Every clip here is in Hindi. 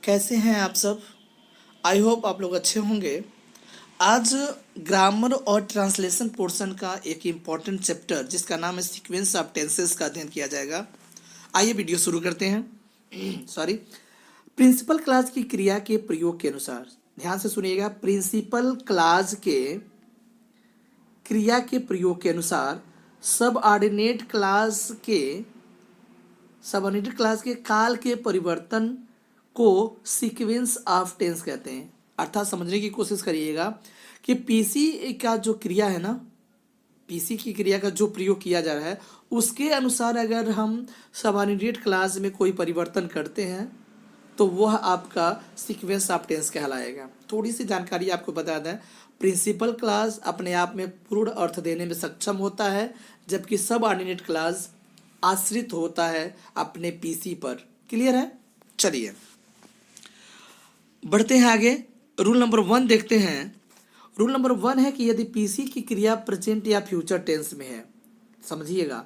कैसे हैं आप सब। आई होप आप लोग अच्छे होंगे। आज ग्रामर और ट्रांसलेशन पोर्शन का एक इम्पॉर्टेंट चैप्टर जिसका नाम है सीक्वेंस ऑफ टेंसेस का अध्ययन किया जाएगा। आइए वीडियो शुरू करते हैं। सॉरी। प्रिंसिपल क्लास की क्रिया के प्रयोग के अनुसार ध्यान से सुनिएगा। प्रिंसिपल क्लास के क्रिया के प्रयोग के अनुसार सबऑर्डिनेट क्लास के काल के परिवर्तन को सीक्वेंस ऑफ टेंस कहते हैं। अर्थात समझने की कोशिश करिएगा कि पीसी का जो क्रिया है ना, पीसी की क्रिया का जो प्रयोग किया जा रहा है उसके अनुसार अगर हम सबऑर्डिनेट क्लास में कोई परिवर्तन करते हैं तो वह आपका सीक्वेंस ऑफ टेंस कहलाएगा। थोड़ी सी जानकारी आपको बता दें। प्रिंसिपल क्लास अपने आप में पूर्ण अर्थ देने में सक्षम होता है, जबकि सबऑर्डिनेट क्लास आश्रित होता है अपने पीसी पर। क्लियर है? चलिए बढ़ते हैं आगे। रूल नंबर 1 देखते हैं। रूल नंबर 1 है कि यदि पीसी की क्रिया प्रेजेंट या फ्यूचर टेंस में है, समझिएगा,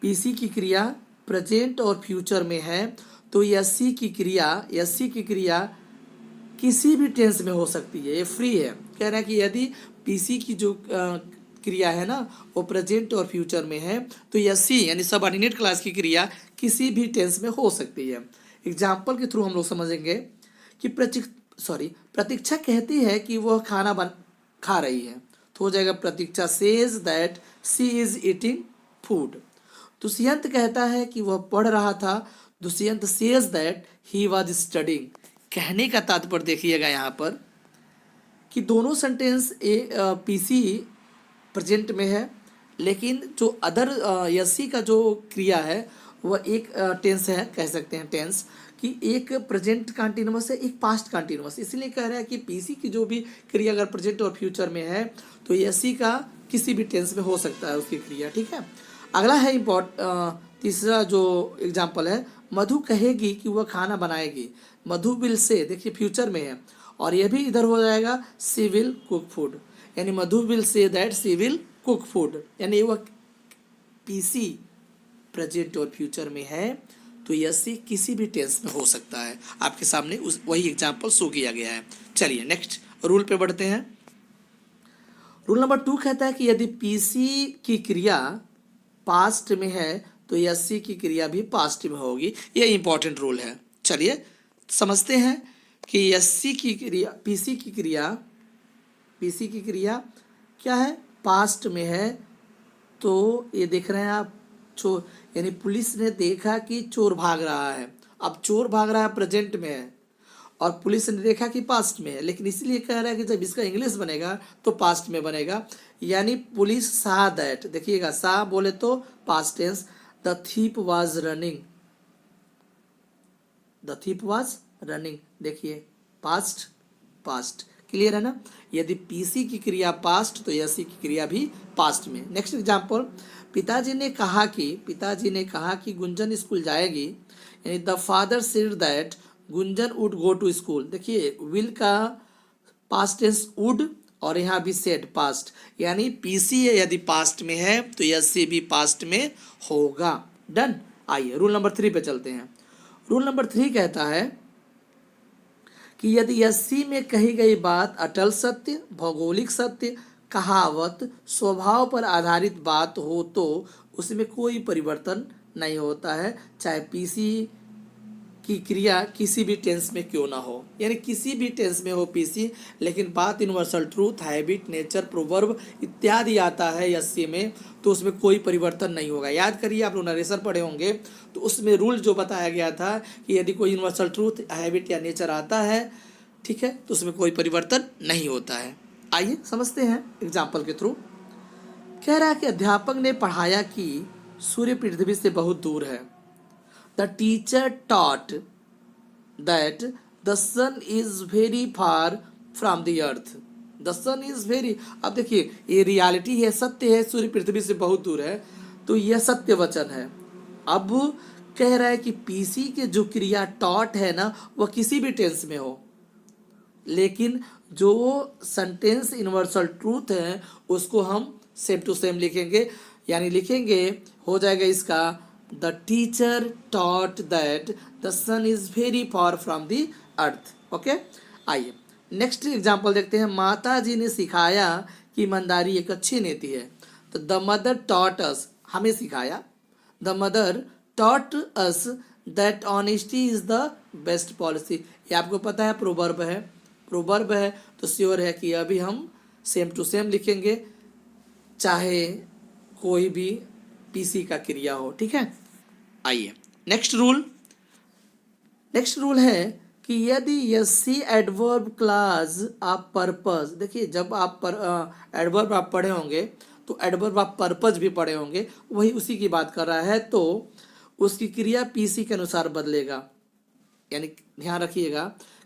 पीसी की क्रिया प्रेजेंट और फ्यूचर में है तो एससी की क्रिया किसी भी टेंस में हो सकती है। ये फ्री है। कह रहा है कि यदि पीसी की जो क्रिया है ना वो प्रेजेंट और फ्यूचर में है तो एससी यानी सबऑर्डिनेट क्लास की क्रिया किसी भी टेंस में हो सकती है। एग्जाम्पल के थ्रू हम लोग समझेंगे कि प्रतीक्षा कहती है कि वह खा रही है, तो हो जाएगा Pratiksha says that she is eating food. Dushyant कहता है कि वह पढ़ रहा था, Dushyant says that he was studying. कहने का तात्पर्य देखिएगा यहाँ पर कि दोनों सेंटेंस पीसी प्रेजेंट में है, लेकिन जो अदर यसी का जो क्रिया है वह एक टेंस है, कह सकते हैं टेंस कि एक प्रेजेंट कंटिन्यूअस है, एक पास्ट कंटिन्यूअस। इसलिए कह रहा है कि पीसी की जो भी क्रिया अगर प्रेजेंट और फ्यूचर में है तो यसी का किसी भी टेंस में हो सकता है उसकी क्रिया। ठीक है। अगला है तीसरा जो एग्जाम्पल है, मधु कहेगी कि वह खाना बनाएगी। मधु विल से, देखिए फ्यूचर में है, और यह भी इधर हो जाएगा सी विल कुक फूड, यानी Madhu will say that she will cook food, यानी वह पीसी प्रेजेंट और फ्यूचर में है तो यसी किसी भी टेंस में हो सकता है। आपके सामने वही एग्जाम्पल शो किया गया है। चलिए नेक्स्ट रूल पे बढ़ते हैं। रूल नंबर 2 कहता है कि यदि पीसी की क्रिया पास्ट में है तो यसी की क्रिया भी पास्ट में होगी। ये इंपॉर्टेंट रूल है। चलिए समझते हैं कि यसी की क्रिया पीसी की क्रिया क्या है, पास्ट में है। तो ये देख रहे हैं आप, चोर यानी पुलिस ने देखा कि चोर भाग रहा है। अब चोर भाग रहा है प्रेजेंट में है और पुलिस ने देखा कि पास्ट में है, लेकिन इसलिए कह रहा है कि जब इसका इंग्लिश बनेगा तो पास्ट में बनेगा। यानी पुलिस सा दैट, देखिएगा सा बोले तो past tense, the thief was running, देखिए पास्ट। क्लियर है ना? यदि पीसी की क्रिया पास्ट तो यसी की क्रिया भी पास्ट में। नेक्स्ट एग्जाम्पल, पिताजी ने कहा कि गुंजन स्कूल जाएगी, यानी the father said that Gunjan would go to school. देखिए विल का पास्ट टेंस वुड और यहाँ भी सेड पास्ट, यानी पीसी यदि पास्ट में है तो यसी भी पास्ट में होगा। डन। आइए रूल नंबर 3 पे चलते हैं। रूल नंबर 3 कहता है कि यदि यसी में कही गई बात अटल सत्य, भौगोलिक सत्य, कहावत, स्वभाव पर आधारित बात हो तो उसमें कोई परिवर्तन नहीं होता है, चाहे पीसी की क्रिया किसी भी टेंस में क्यों ना हो। यानी किसी भी टेंस में हो पीसी, लेकिन बात universal truth, habit, nature, proverb इत्यादि आता है यसी में तो उसमें कोई परिवर्तन नहीं होगा। याद करिए, आप लोग नरेशन पढ़े होंगे तो उसमें रूल जो बताया गया था कि यदि कोई यूनिवर्सल ट्रूथ, हैबिट या नेचर आता है, ठीक है, तो उसमें कोई परिवर्तन नहीं होता है। आइए समझते हैं एग्जाम्पल के थ्रू। कह रहा है कि अध्यापक ने पढ़ाया कि सूर्य पृथ्वी से बहुत दूर है। The teacher taught that the sun is very far from the earth. The sun is very, अब देखिए ये रियलिटी है, सत्य है, सूर्य पृथ्वी से बहुत दूर है तो यह सत्य वचन है। अब कह रहा है कि पीसी के जो क्रिया टॉट है ना वह किसी भी टेंस में हो, लेकिन जो सेंटेंस यूनिवर्सल ट्रूथ है उसको हम सेम टू सेम लिखेंगे, यानी लिखेंगे हो जाएगा इसका the teacher taught that the sun is very far from the earth. Okay, आइए नेक्स्ट एग्जाम्पल देखते हैं। माता जी ने सिखाया कि ईमानदारी एक अच्छी नीति है। तो द मदर टॉट अस, हमें सिखाया, the mother taught us that honesty is the best policy. ये आपको पता है प्रोवर्ब है, प्रोवर्ब है तो श्योर है कि अभी हम सेम टू सेम लिखेंगे चाहे कोई भी पीसी का क्रिया हो। ठीक है, आइए नेक्स्ट रूल। नेक्स्ट रूल है कि यदि यसी एडवर्ब क्लास आप पर्पस, देखिए जब आप एडवर्ब आप पढ़े होंगे तो एडवर्ब आप पर्पस भी पढ़े होंगे, वही उसी की बात कर रहा है, तो उसकी क्रिया पीसी के अनुसार बदलेगा। यानी ध्यान रखिएगा,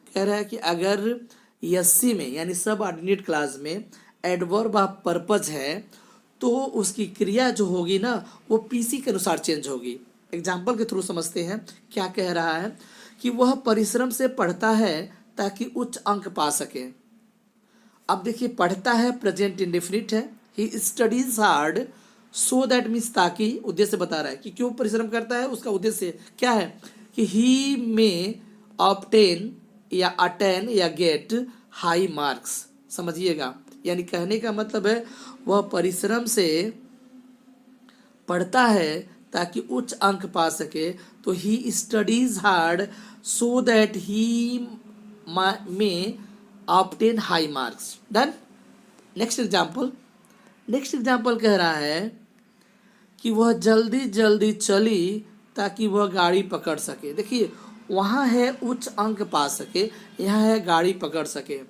कह रहा है कि अगर यसी में यानी सब ऑर्डिनेट क्लास में एडवर्ब ऑफ पर्पज है तो उसकी क्रिया जो होगी ना वो पीसी के अनुसार चेंज होगी। एग्जाम्पल के थ्रू समझते हैं क्या कह रहा है कि वह परिश्रम से पढ़ता है ताकि उच्च अंक पा सके। अब देखिए पढ़ता है प्रेजेंट इंडेफिनिट है, ही studies hard so that means ताकि, उद्देश्य बता रहा है कि क्यों परिश्रम करता है, उसका उद्देश्य क्या है कि ही में ऑब्टेन या अटेन या गेट हाई मार्क्स। समझिएगा, यानी कहने का मतलब है वह परिश्रम से पढ़ता है ताकि उच्च अंक पा सके, तो he studies hard so that he may obtain high marks. Done. Next example, next example कह रहा है कि वह जल्दी जल्दी चली ताकि वह गाड़ी पकड़ सके। देखिए वहाँ है उच्च अंक पा सके, यहाँ है गाड़ी पकड़ सके,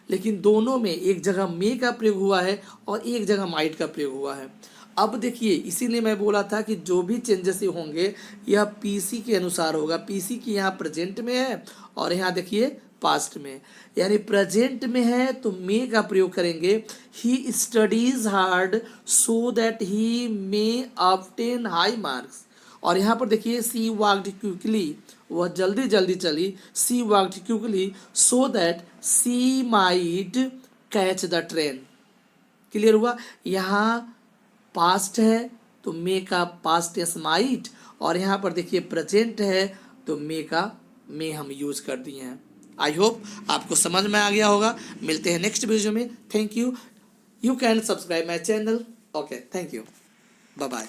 लेकिन दोनों में एक जगह मे का प्रयोग हुआ है और एक जगह माइट का प्रयोग हुआ है। अब देखिए इसीलिए मैं बोला था कि जो भी चेंजेस होंगे यह पीसी के अनुसार होगा। पीसी की यहाँ प्रेजेंट में है और यहाँ देखिए पास्ट में, यानी प्रेजेंट में है तो मे का प्रयोग करेंगे, ही studies hard so that he may obtain high marks. और यहाँ पर देखिए सी वॉक्ड क्विकली, वह जल्दी जल्दी चली, she walked quickly so that she might catch the train. Clear हुआ। यहाँ पास्ट है तो मे का पास्ट टेंस माइट, और यहाँ पर देखिए प्रेजेंट है तो मे का मे हम यूज कर दिए हैं। आई होप आपको समझ में आ गया होगा। मिलते हैं नेक्स्ट वीडियो में। Thank you. You can subscribe my channel. Okay, thank you, bye bye.